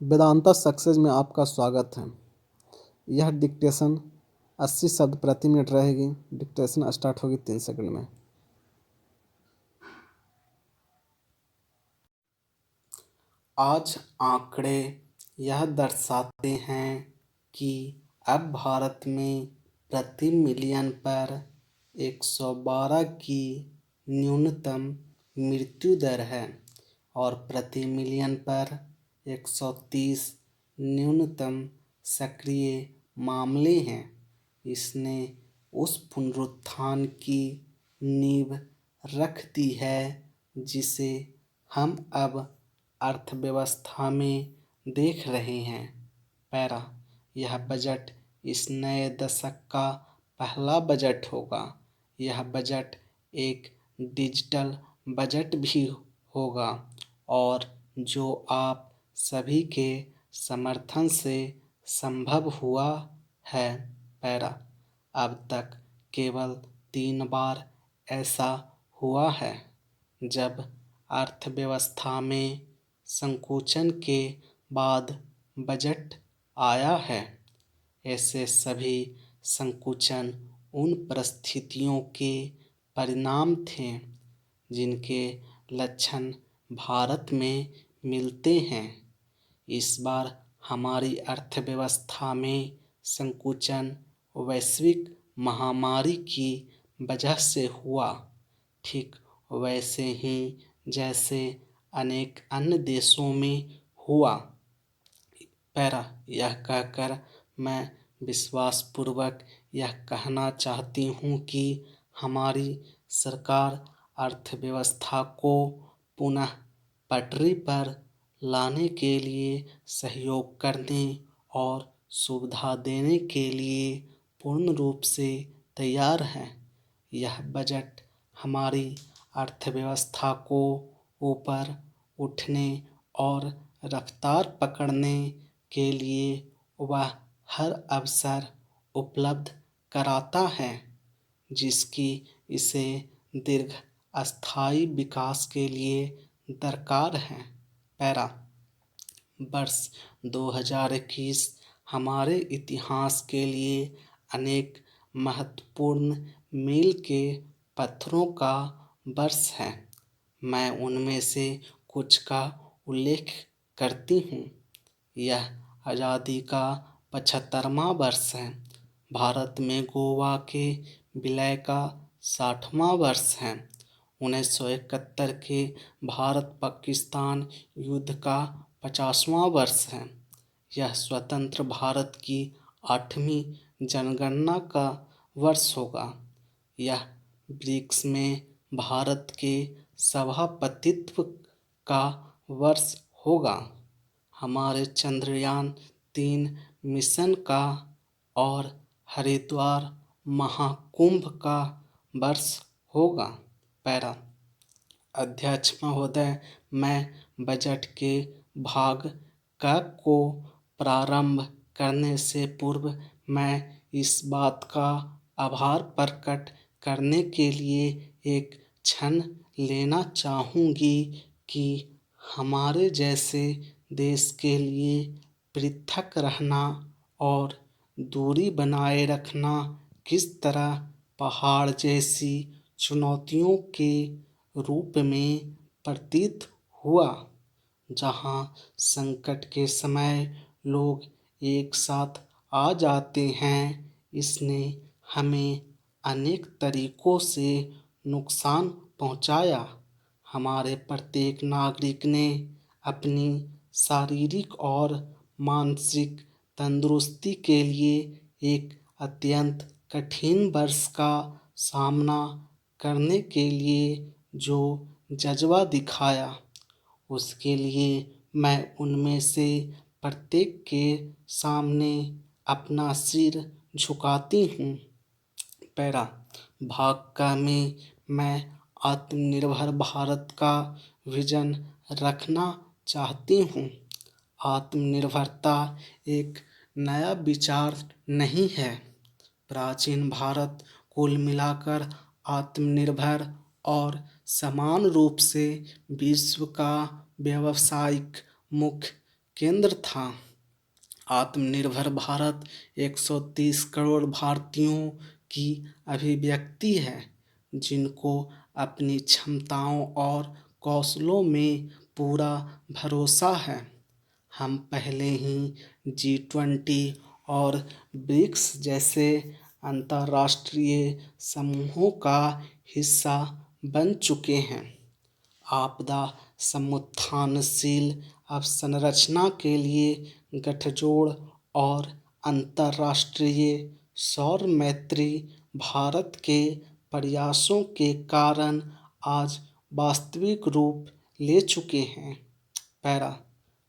Vedanta success में आपका स्वागत है। यह डिक्टेशन 80 शब्द प्रति मिनट रहेगी। डिक्टेशन स्टार्ट होगी 3 सेकंड में। आज आंकड़े यह दर्शाते हैं कि अब भारत में प्रति मिलियन पर 112 की न्यूनतम मृत्यु दर है और प्रति मिलियन पर 130 न्यूनतम सक्रिय मामले हैं। इसने उस पुनरुत्थान की नींव रख दी है जिसे हम अब अर्थव्यवस्था में देख रहे हैं। पैरा, यह बजट इस नए दशक का पहला बजट होगा। यह बजट एक डिजिटल बजट भी होगा और जो आप सभी के समर्थन से संभव हुआ है। पैरा, अब तक केवल 3 बार ऐसा हुआ है जब अर्थव्यवस्था में संकुचन के बाद बजट आया है। ऐसे सभी संकुचन उन परिस्थितियों के परिणाम थे जिनके लक्षण भारत में मिलते हैं। इस बार हमारी अर्थव्यवस्था में संकुचन वैश्विक महामारी की वजह से हुआ, ठीक वैसे ही जैसे अनेक अन्य देशों में हुआ। पैरा, यह कहकर मैं विश्वासपूर्वक यह कहना चाहती हूँ कि हमारी सरकार अर्थव्यवस्था को पुनः पटरी पर लाने के लिए सहयोग करने और सुविधा देने के लिए पूर्ण रूप से तैयार है। यह बजट हमारी अर्थव्यवस्था को ऊपर उठने और रफ्तार पकड़ने के लिए वह हर अवसर उपलब्ध कराता है जिसकी इसे दीर्घ स्थायी विकास के लिए दरकार है। पैरा, वर्ष 2021 हमारे इतिहास के लिए अनेक महत्वपूर्ण मील के पत्थरों का वर्ष है। मैं उनमें से कुछ का उल्लेख करती हूँ। यह आज़ादी का 75वां वर्ष है। भारत में गोवा के विलय का 60वां वर्ष है। 1971 के भारत पाकिस्तान युद्ध का 50वां वर्ष है। यह स्वतंत्र भारत की 8वीं जनगणना का वर्ष होगा। यह ब्रिक्स में भारत के सभापतित्व का वर्ष होगा। हमारे चंद्रयान 3 मिशन का और हरिद्वार महाकुंभ का वर्ष होगा। पैरा, अध्यक्ष महोदय, मैं बजट के भाग क को प्रारंभ करने से पूर्व मैं इस बात का आभार प्रकट करने के लिए एक क्षण लेना चाहूँगी कि हमारे जैसे देश के लिए पृथक रहना और दूरी बनाए रखना किस तरह पहाड़ जैसी चुनौतियों के रूप में प्रतीत हुआ। जहाँ संकट के समय लोग एक साथ आ जाते हैं, इसने हमें अनेक तरीकों से नुकसान पहुँचाया। हमारे प्रत्येक नागरिक ने अपनी शारीरिक और मानसिक तंदुरुस्ती के लिए एक अत्यंत कठिन वर्ष का सामना करने के लिए जो जज्बा दिखाया, उसके लिए मैं उनमें से प्रत्येक के सामने अपना सिर झुकाती हूँ। पैरा, भाग क में मैं आत्मनिर्भर भारत का विजन रखना चाहती हूँ। आत्मनिर्भरता एक नया विचार नहीं है। प्राचीन भारत कुल मिलाकर आत्मनिर्भर और समान रूप से विश्व का व्यावसायिक मुख्य केंद्र था। आत्मनिर्भर भारत 130 करोड़ भारतीयों की अभिव्यक्ति है, जिनको अपनी क्षमताओं और कौशलों में पूरा भरोसा है। हम पहले ही G20 और ब्रिक्स जैसे अंतर्राष्ट्रीय समूहों का हिस्सा बन चुके हैं। आपदा समुत्थानशील अवसंरचना के लिए गठजोड़ और अंतर्राष्ट्रीय सौर मैत्री भारत के प्रयासों के कारण आज वास्तविक रूप ले चुके हैं। पैरा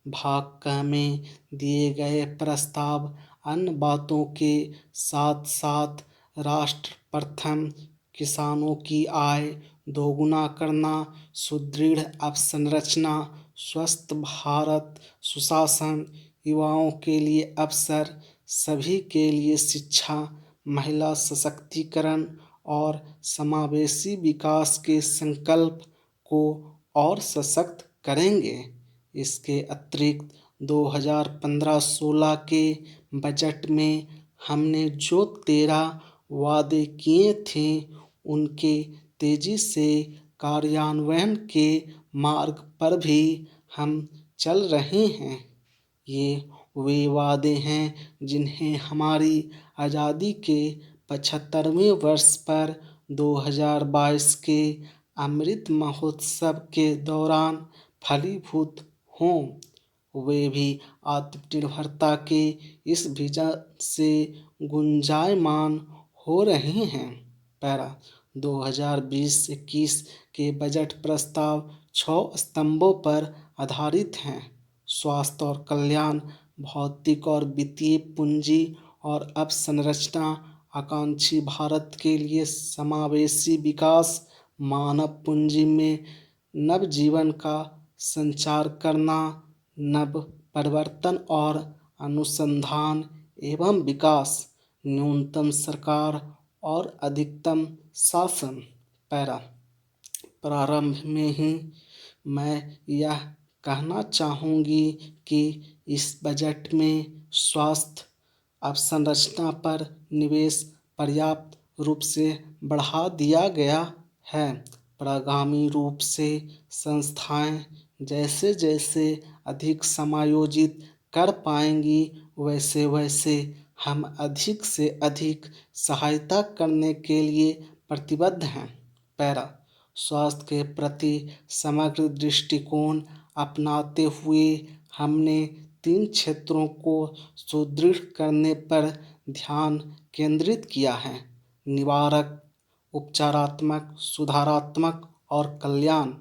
भाग क में दिए गए प्रस्ताव अन्य बातों के साथ साथ राष्ट्र प्रथम, किसानों की आय दोगुना करना, सुदृढ़ अवसंरचना, स्वस्थ भारत, सुशासन, युवाओं के लिए अवसर, सभी के लिए शिक्षा, महिला सशक्तिकरण और समावेशी विकास के संकल्प को और सशक्त करेंगे। इसके अतिरिक्त 2015-16 के बजट में हमने जो 13 वादे किए थे, उनके तेजी से कार्यान्वयन के मार्ग पर भी हम चल रहे हैं। ये वे वादे हैं जिन्हें हमारी आज़ादी के 75वें वर्ष पर 2022 के अमृत महोत्सव के दौरान फलीभूत हों। वे भी आत्मनिर्भरता के इस विजन से गुंजायमान हो रहे हैं। पैरा 2020-21 के बजट प्रस्ताव 6 स्तंभों पर आधारित हैं: स्वास्थ्य और कल्याण, भौतिक और वित्तीय पूंजी और अवसंरचना, आकांक्षी भारत के लिए समावेशी विकास, मानव पूंजी में नवजीवन का संचार करना, नव परिवर्तन और अनुसंधान एवं विकास, न्यूनतम सरकार और अधिकतम शासन। पैरा प्रारंभ में ही मैं यह कहना चाहूँगी कि इस बजट में स्वास्थ्य अवसंरचना पर निवेश पर्याप्त रूप से बढ़ा दिया गया है। प्रगामी रूप से संस्थाएं जैसे जैसे अधिक समायोजित कर पाएंगी, वैसे वैसे हम अधिक से अधिक सहायता करने के लिए प्रतिबद्ध हैं। पैरा स्वास्थ्य के प्रति समग्र दृष्टिकोण अपनाते हुए हमने 3 क्षेत्रों को सुदृढ़ करने पर ध्यान केंद्रित किया है: निवारक, उपचारात्मक, सुधारात्मक और कल्याण।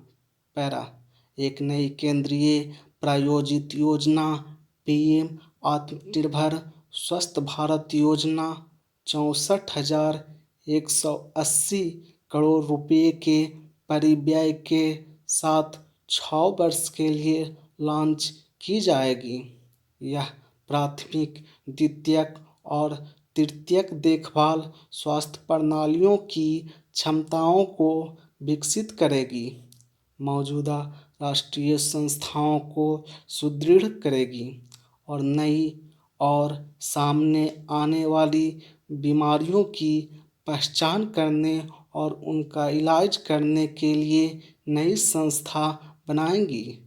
पैरा एक नई केंद्रीय प्रायोजित योजना, PM आत्मनिर्भर स्वस्थ भारत योजना 64,180 करोड़ रुपये के परिव्यय के साथ 6 वर्ष के लिए लॉन्च की जाएगी। यह प्राथमिक, द्वितीयक और तृतीयक देखभाल स्वास्थ्य प्रणालियों की क्षमताओं को विकसित करेगी, मौजूदा राष्ट्रीय संस्थाओं को सुदृढ़ करेगी और नई और सामने आने वाली बीमारियों की पहचान करने और उनका इलाज करने के लिए नई संस्था बनाएंगी।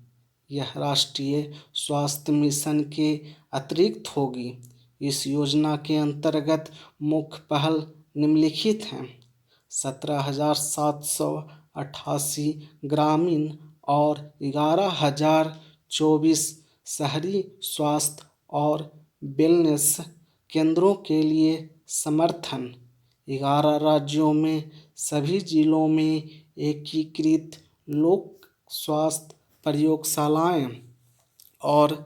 यह राष्ट्रीय स्वास्थ्य मिशन के अतिरिक्त होगी। इस योजना के अंतर्गत मुख्य पहल निम्नलिखित हैं: 17,788 ग्रामीण और 11,024 शहरी स्वास्थ्य और वेलनेस केंद्रों के लिए समर्थन, 11 राज्यों में सभी जिलों में एकीकृत लोक स्वास्थ्य प्रयोगशालाएं और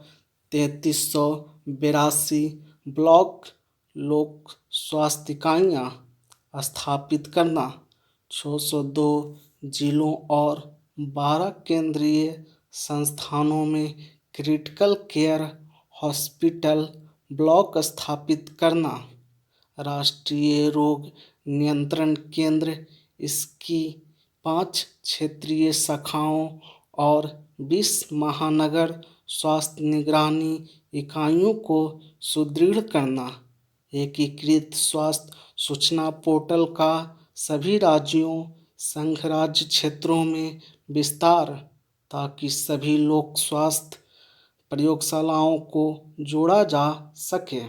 3382 ब्लॉक लोक स्वास्थ्य इकाइयाँ स्थापित करना, 602 जिलों और 12 केंद्रीय संस्थानों में क्रिटिकल केयर हॉस्पिटल ब्लॉक स्थापित करना, राष्ट्रीय रोग नियंत्रण केंद्र, इसकी 5 क्षेत्रीय शाखाओं और 20 महानगर स्वास्थ्य निगरानी इकाइयों को सुदृढ़ करना, एकीकृत स्वास्थ्य सूचना पोर्टल का सभी राज्यों, संघ राज्य क्षेत्रों में विस्तार, ताकि सभी लोक स्वास्थ्य प्रयोगशालाओं को जोड़ा जा सके।